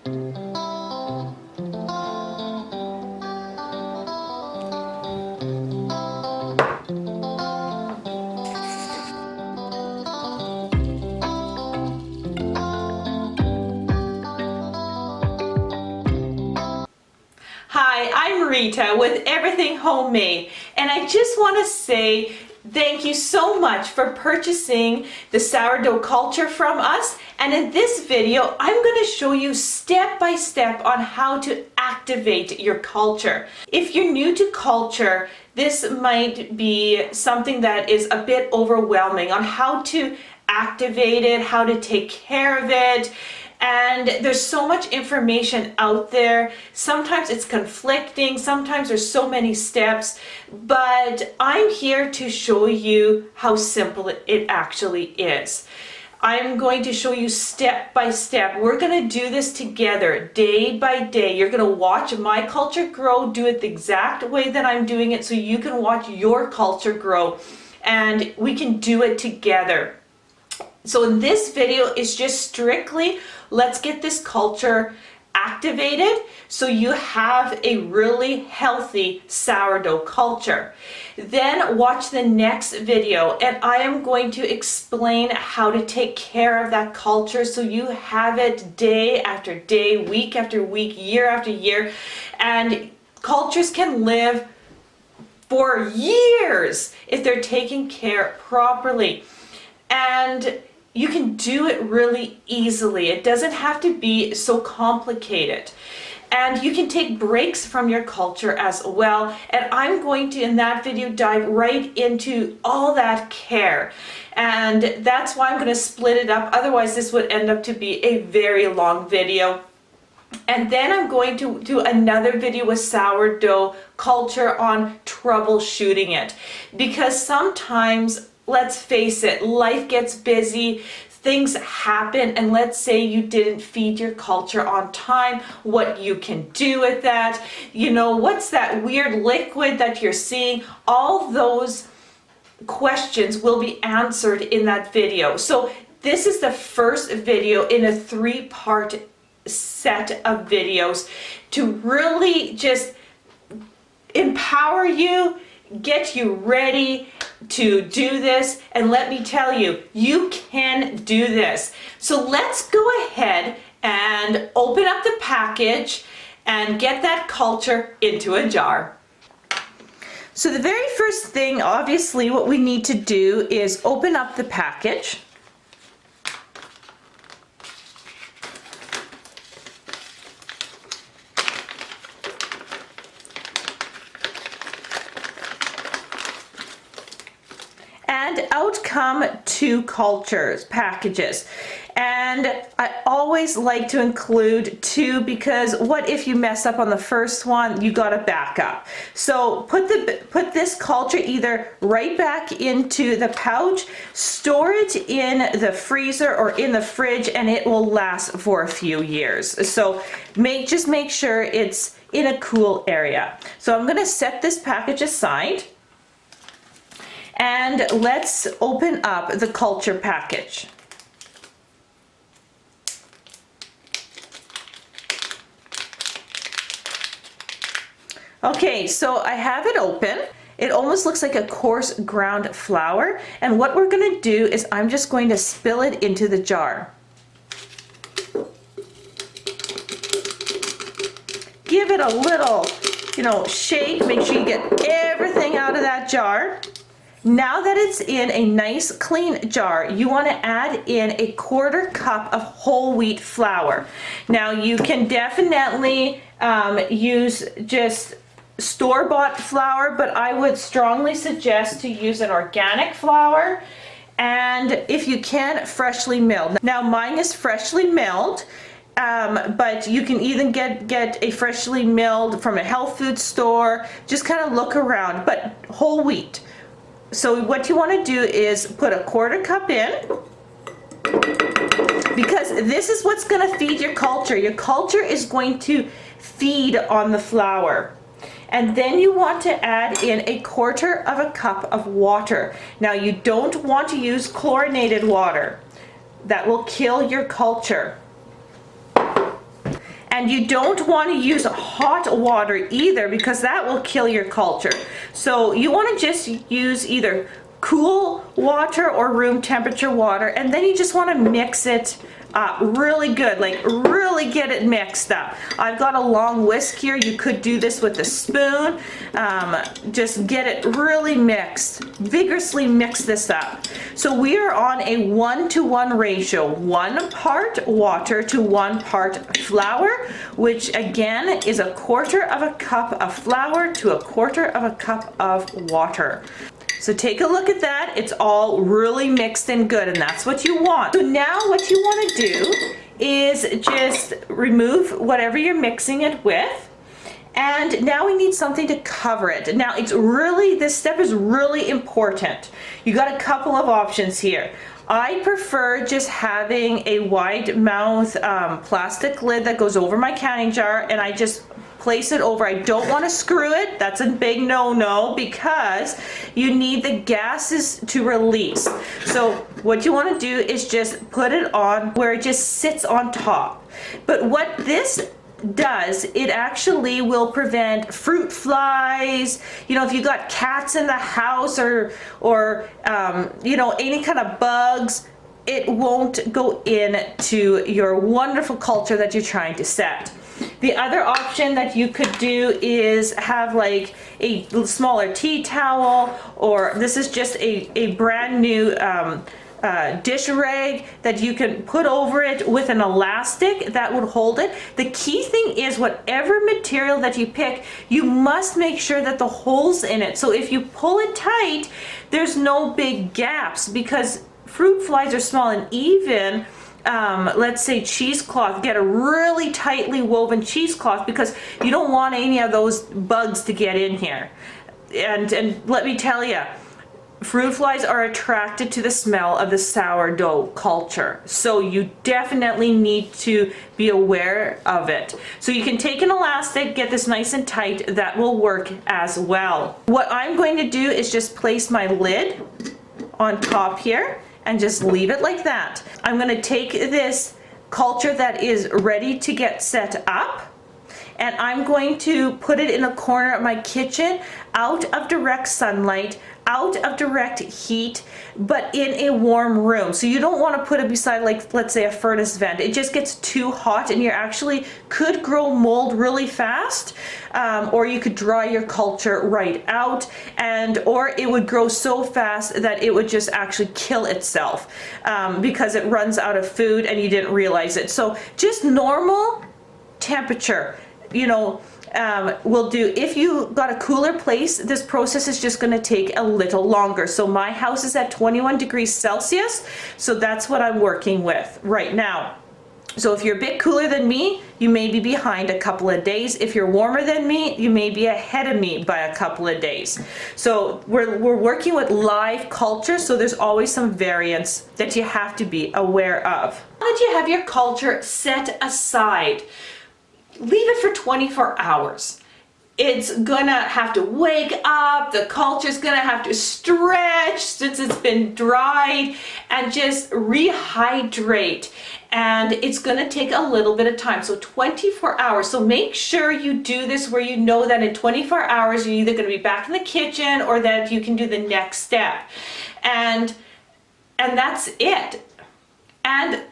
Hi, I'm Rita with Everything Homemade, and I just want to say thank you so much for purchasing the sourdough culture from us. And in this video, I'm going to show you step by step on how to activate your culture. If you're new to culture, this might be something that is a bit overwhelming on how to activate it, how to take care of it. And there's so much information out there. Sometimes it's conflicting, sometimes there's so many steps, but I'm here to show you how simple it actually is. I'm going to show you step by step. We're going to do this together, day by day. You're going to watch my culture grow, do it the exact way that I'm doing it so you can watch your culture grow, and we can do it together. So in this video is just strictly, let's get this culture activated so you have a really healthy sourdough culture. Then watch the next video and I am going to explain how to take care of that culture so you have it day after day, week after week, year after year, and cultures can live for years if they're taken care properly. And you can do it really easily. It doesn't have to be so complicated. And you can take breaks from your culture as well. And I'm going to, in that video, dive right into all that care. And that's why I'm going to split it up. Otherwise, this would end up to be a very long video. And then I'm going to do another video with sourdough culture on troubleshooting it. Because sometimes, let's face it, life gets busy, things happen, and let's say you didn't feed your culture on time, what you can do with that, you know, what's that weird liquid that you're seeing, all those questions will be answered in that video. So this is the first video in a 3-part set of videos to really just empower you, get you ready to do this, and let me tell you, you can do this. So let's go ahead and open up the package and get that culture into a jar. So the very first thing, obviously, what we need to do is open up the package. And out come 2 cultures packages, and I always like to include 2 because what if you mess up on the first one, you got to back up. So put this culture either right back into the pouch, store it in the freezer or in the fridge, and it will last for a few years. So just make sure it's in a cool area. So I'm going to set this package aside. And let's open up the culture package. Okay, so I have it open. It almost looks like a coarse ground flour. And what we're going to do is I'm just going to spill it into the jar. Give it a little, shake. Make sure you get everything out of that jar. Now that it's in a nice clean jar, you want to add in a 1/4 cup of whole wheat flour. Now you can definitely use just store-bought flour, but I would strongly suggest to use an organic flour, and if you can, freshly milled. Now mine is freshly milled. But you can even get a freshly milled from a health food store. Just kind of look around, but whole wheat. So what you want to do is put a 1/4 cup in, because this is what's going to feed your culture. Your culture is going to feed on the flour. And then you want to add in a 1/4 cup of water. Now you don't want to use chlorinated water. That will kill your culture. And you don't want to use hot water either, because that will kill your culture. So you want to just use either cool water or room temperature water, and then you just want to mix it really good, like really get it mixed up. I've got a long whisk here. You could do this with a spoon. Just get it really mixed, vigorously mix this up. So we are on a 1-to-1 ratio, 1 part water to 1 part flour, which again is 1/4 of a cup of flour to 1/4 of a cup of water. So take a look at that. It's all really mixed and good, and that's what you want. So now what you want to do is just remove whatever you're mixing it with. And now we need something to cover it. Now this step is really important. You got a couple of options here. I prefer just having a wide mouth plastic lid that goes over my canning jar, and I just place it over. I don't want to screw it. That's a big no-no, because you need the gases to release. So what you want to do is just put it on where it just sits on top. But what this does, it actually will prevent fruit flies. You know, if you got cats in the house or you know, any kind of bugs, it won't go into your wonderful culture that you're trying to set. The other option that you could do is have like a smaller tea towel, or this is just a brand new dish rag that you can put over it with an elastic that would hold it. The key thing is, whatever material that you pick, you must make sure that the holes in it, so if you pull it tight, there's no big gaps, because fruit flies are small, and even let's say cheesecloth, get a really tightly woven cheesecloth, because you don't want any of those bugs to get in here. And let me tell you, fruit flies are attracted to the smell of the sourdough culture. So you definitely need to be aware of it. So you can take an elastic, get this nice and tight, that will work as well. What I'm going to do is just place my lid on top here and just leave it like that. I'm going to take this culture that is ready to get set up, and I'm going to put it in a corner of my kitchen, out of direct sunlight, out of direct heat, but in a warm room. So you don't want to put it beside, like, let's say a furnace vent. It just gets too hot, and you actually could grow mold really fast, or you could dry your culture right out, or it would grow so fast that it would just actually kill itself because it runs out of food and you didn't realize it. So just normal temperature, you know, will do. If you got a cooler place, this process is just going to take a little longer. So my house is at 21 degrees Celsius, so that's what I'm working with right now. So if you're a bit cooler than me, you may be behind a couple of days. If you're warmer than me, you may be ahead of me by a couple of days. So we're working with live culture, so there's always some variance that you have to be aware of. Now that you have your culture set aside, leave it for 24 hours. It's gonna have to wake up, the culture's gonna have to stretch since it's been dried, and just rehydrate. And it's gonna take a little bit of time, so 24 hours. So make sure you do this where you know that in 24 hours you're either gonna be back in the kitchen or that you can do the next step. And that's it. And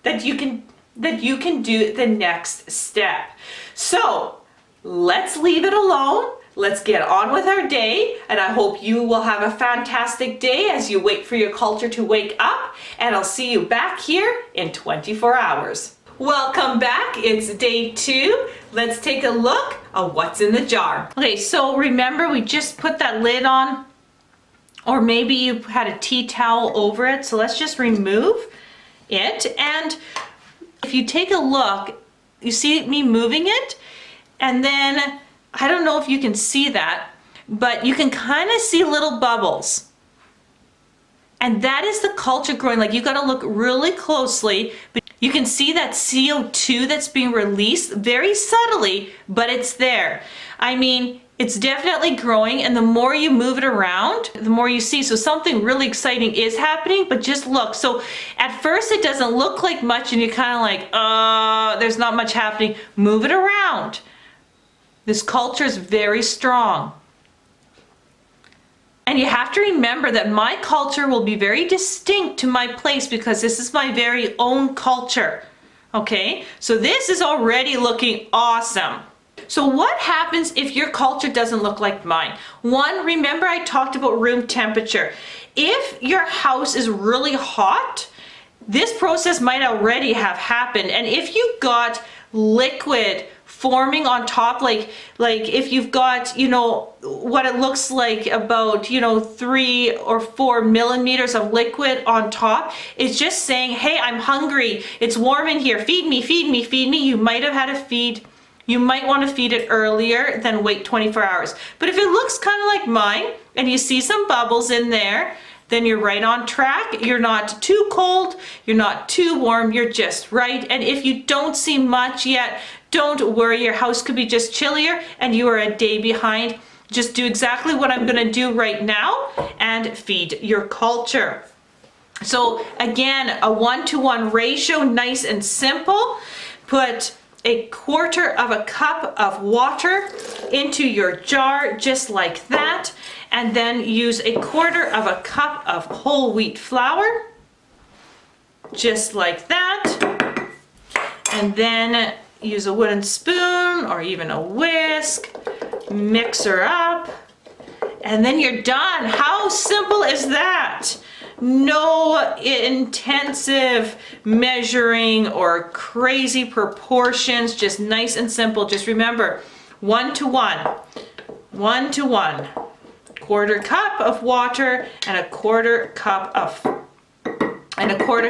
that you can do the next step. So let's leave it alone. Let's get on with our day, and I hope you will have a fantastic day as you wait for your culture to wake up, and I'll see you back here in 24 hours. Welcome back. It's day 2. Let's take a look at what's in the jar. Okay, so remember we just put that lid on, or maybe you had a tea towel over it, so let's just remove it. And if you take a look, you see me moving it, and then I don't know if you can see that, but you can kind of see little bubbles. And that is the culture growing. Like, you got to look really closely, but you can see that CO2 that's being released very subtly, but it's there. I mean, It's definitely growing, and the more you move it around, the more you see. So something really exciting is happening, but just look. So at first it doesn't look like much and you're kind of like, there's not much happening. Move it around. This culture is very strong. And you have to remember that my culture will be very distinct to my place because this is my very own culture. Okay, so this is already looking awesome. So what happens if your culture doesn't look like mine? One, remember I talked about room temperature. If your house is really hot, this process might already have happened. And if you've got liquid forming on top, like if you've got, you know, what it looks like about, you know, 3 or 4 millimeters of liquid on top, it's just saying, hey, I'm hungry. It's warm in here. Feed me, feed me, feed me. You might have had a feed. You might want to feed it earlier than wait 24 hours. But if it looks kind of like mine and you see some bubbles in there, then you're right on track. You're not too cold, you're not too warm, you're just right. And if you don't see much yet, don't worry, your house could be just chillier and you are a day behind. Just do exactly what I'm going to do right now and feed your culture. So again, a 1-to-1 ratio, nice and simple. Put 1/4 cup of water into your jar, just like that. And then use 1/4 cup of whole wheat flour, just like that. And then use a wooden spoon or even a whisk, mix her up, and then you're done. How simple is that? No intensive measuring or crazy proportions, just nice and simple. Just remember, 1-to-1, 1-to-1. 1/4 cup of water and 1/4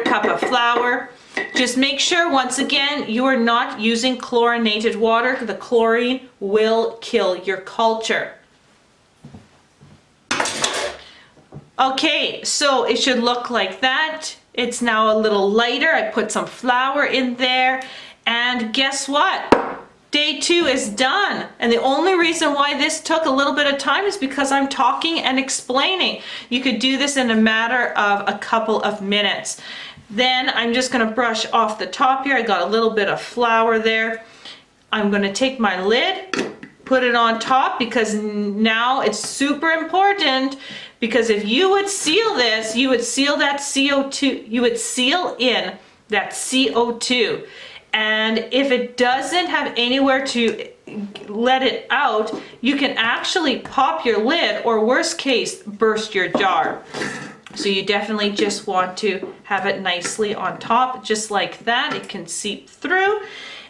cup of flour. Just make sure, once again, you are not using chlorinated water. The chlorine will kill your culture. Okay, so it should look like that. It's now a little lighter. I put some flour in there, and guess what? Day 2 is done. And the only reason why this took a little bit of time is because I'm talking and explaining. You could do this in a matter of a couple of minutes. Then I'm just gonna brush off the top here. I got a little bit of flour there. I'm gonna take my lid, put it on top, because now it's super important, because if you would seal this, you would seal that CO2, you would seal in that CO2. And if it doesn't have anywhere to let it out, you can actually pop your lid, or worst case, burst your jar. So you definitely just want to have it nicely on top, just like that. It can seep through.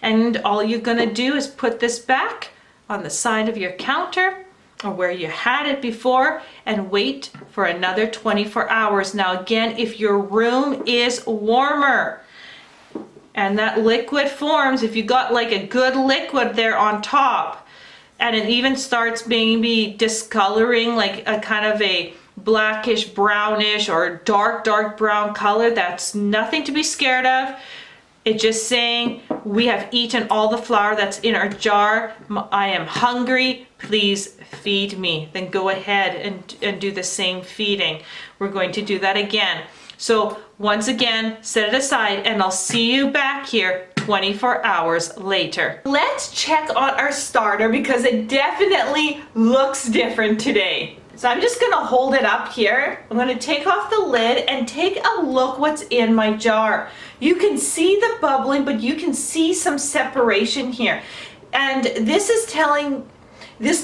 And all you're gonna do is put this back on the side of your counter or where you had it before and wait for another 24 hours. Now again, if your room is warmer and that liquid forms, if you got like a good liquid there on top, and it even starts maybe discoloring, like a kind of a blackish, brownish, or dark brown color, that's nothing to be scared of. It's just saying we have eaten all the flour that's in our jar. I am hungry, please feed me. Then go ahead and do the same feeding. We're going to do that again. So once again, set it aside, and I'll see you back here 24 hours later. Let's check on our starter, because it definitely looks different today. So I'm just gonna hold it up here. I'm gonna take off the lid and take a look what's in my jar. You can see the bubbling, but you can see some separation here. And this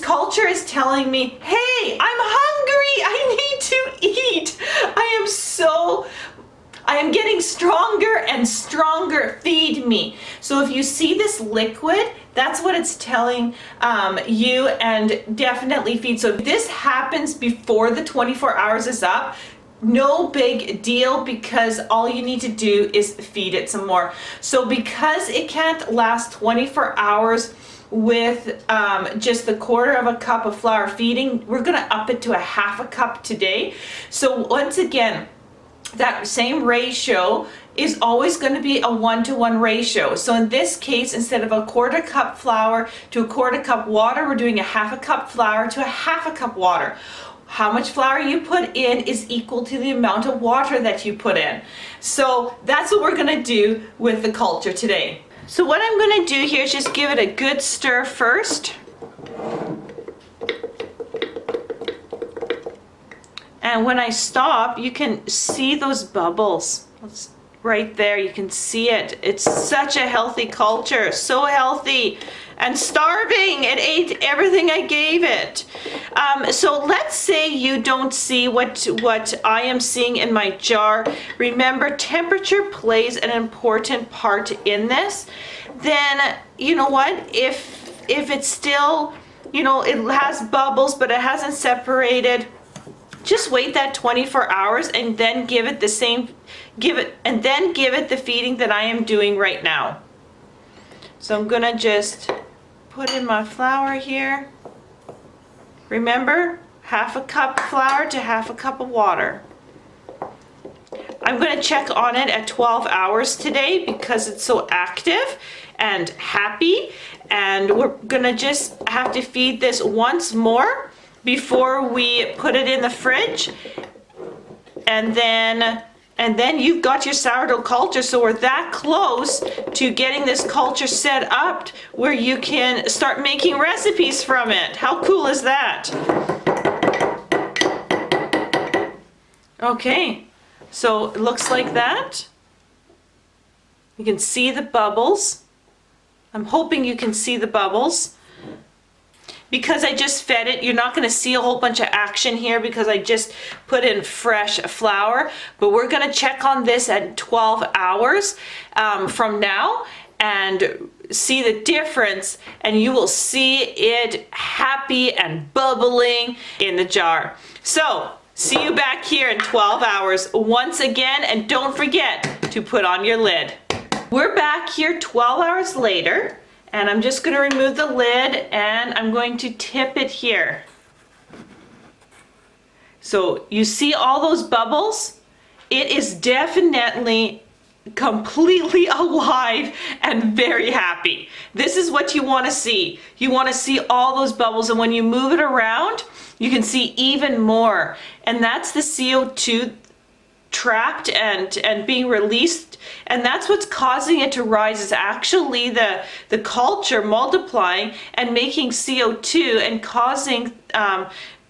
culture is telling me, hey, I'm hungry, I need to eat. I am getting stronger and stronger, feed me. So if you see this liquid, that's what it's telling you, and definitely feed. So if this happens before the 24 hours is up, no big deal, because all you need to do is feed it some more. So because it can't last 24 hours with just the 1/4 cup of flour feeding, we're gonna up it to 1/2 cup today. So once again, that same ratio is always going to be a 1-to-1 ratio. So in this case, instead of a 1/4 cup flour to a 1/4 cup water, we're doing a 1/2 cup flour to a 1/2 cup water. How much flour you put in is equal to the amount of water that you put in. So that's what we're going to do with the culture today. So what I'm going to do here is just give it a good stir first. And when I stop, you can see those bubbles. Right there, you can see it. It's such a healthy culture, so healthy and starving. It ate everything I gave it. So let's say you don't see what I am seeing in my jar. Remember, temperature plays an important part in this. Then, you know what, if it's still, you know, it has bubbles, but it hasn't separated, just wait that 24 hours and then give it the feeding that I am doing right now. So I'm gonna just put in my flour here. Remember, 1/2 cup flour to 1/2 cup of water. I'm gonna check on it at 12 hours today because it's so active and happy, and we're gonna just have to feed this once more before we put it in the fridge, and then you've got your sourdough culture. So we're that close to getting this culture set up where you can start making recipes from it. How cool is that? Okay, so it looks like that. You can see the bubbles. I'm hoping you can see the bubbles. Because I just fed it, you're not going to see a whole bunch of action here because I just put in fresh flour. But we're going to check on this at 12 hours from now and see the difference. And you will see it happy and bubbling in the jar. So, see you back here in 12 hours once again. And don't forget to put on your lid. We're back here 12 hours later. And I'm just going to remove the lid and I'm going to tip it here. So you see all those bubbles? It is definitely completely alive and very happy. This is what you want to see. You want to see all those bubbles, and when you move it around, you can see even more. And that's the CO2 trapped and being released, and that's what's causing it to rise, is actually the culture multiplying and making CO2 and causing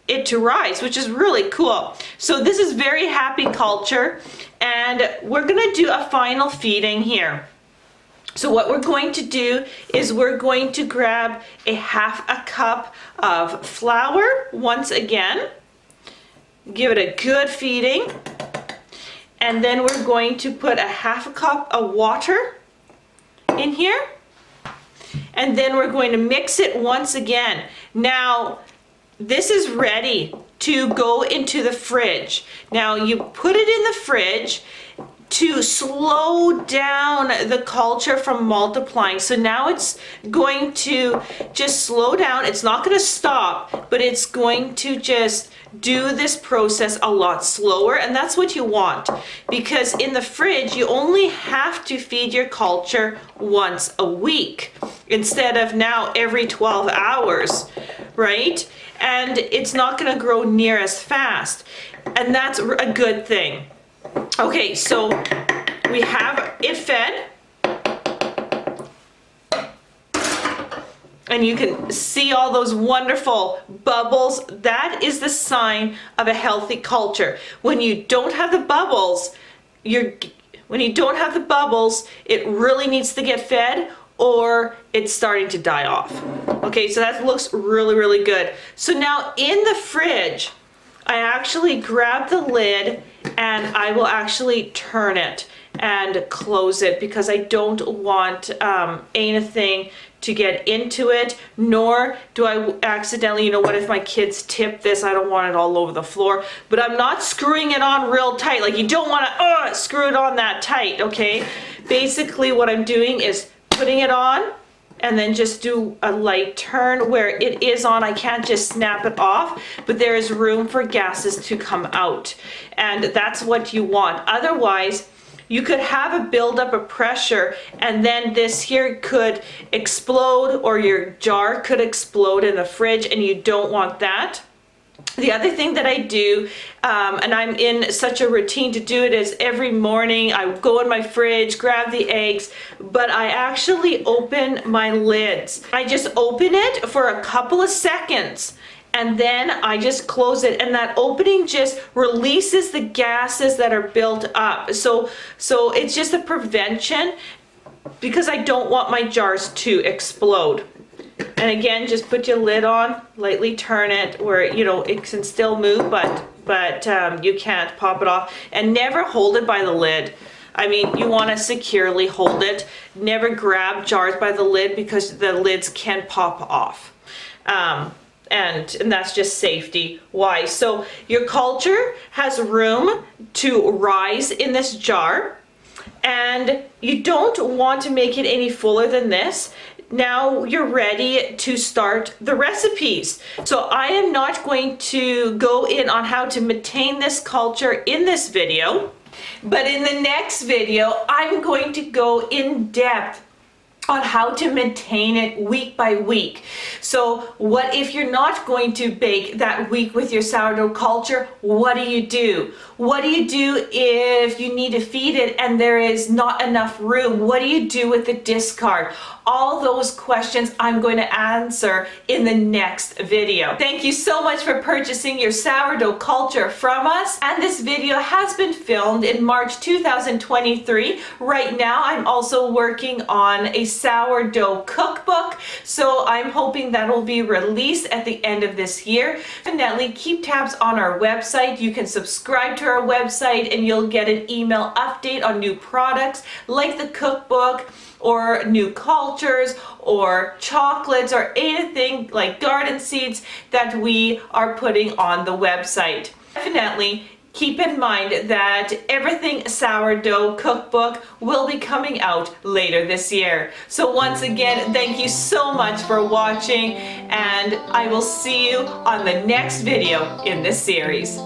it to rise, which is really cool. So this is very happy culture, and we're gonna do a final feeding here. So what we're going to do is we're going to grab a 1/2 cup of flour once again, give it a good feeding. And then we're going to put a 1/2 cup of water in here. And then we're going to mix it once again. Now, this is ready to go into the fridge. Now, you put it in the fridge to slow down the culture from multiplying. So now it's going to just slow down. It's not going to stop, but it's going to just do this process a lot slower, and that's what you want, because in the fridge you only have to feed your culture once a week instead of now every 12 hours, right? And it's not going to grow near as fast, and that's a good thing. Okay, so we have it fed, and you can see all those wonderful bubbles. That is the sign of a healthy culture. When you don't have the bubbles, it really needs to get fed, or it's starting to die off. Okay, so that looks really, really good. So now in the fridge, I actually grab the lid and I will actually turn it and close it, because I don't want anything to get into it, nor do I accidentally, you know what, if my kids tip this, I don't want it all over the floor. But I'm not screwing it on real tight. Like, you don't want to screw it on that tight, okay? Basically what I'm doing is putting it on, and then just do a light turn where it is on. I can't just snap it off, but there is room for gases to come out. And that's what you want. Otherwise, you could have a buildup of pressure and then this here could explode, or your jar could explode in the fridge, and you don't want that. The other thing that I do, and I'm in such a routine to do it, is every morning I go in my fridge, grab the eggs, but I actually open my lids. I just open it for a couple of seconds, and then I just close it, and that opening just releases the gases that are built up. So it's just a prevention, because I don't want my jars to explode. And again, just put your lid on, lightly turn it where, you know, it can still move, but you can't pop it off. And never hold it by the lid. I mean, you want to securely hold it. Never grab jars by the lid, because the lids can pop off. And that's just safety wise. So your culture has room to rise in this jar, and you don't want to make it any fuller than this. Now you're ready to start the recipes. So I am not going to go in on how to maintain this culture in this video, but in the next video, I'm going to go in depth on how to maintain it week by week. So what if you're not going to bake that week with your sourdough culture? What do you do? What do you do if you need to feed it and there is not enough room? What do you do with the discard? All those questions I'm going to answer in the next video. Thank you so much for purchasing your sourdough culture from us. And this video has been filmed in March 2023. Right now, I'm also working on a sourdough cookbook, so I'm hoping that will be released at the end of this year. Definitely keep tabs on our website. You can subscribe to our website and you'll get an email update on new products like the cookbook, or new cultures, or chocolates, or anything like garden seeds that we are putting on the website. Definitely keep in mind that Everything Sourdough Cookbook will be coming out later this year. So once again, thank you so much for watching, and I will see you on the next video in this series.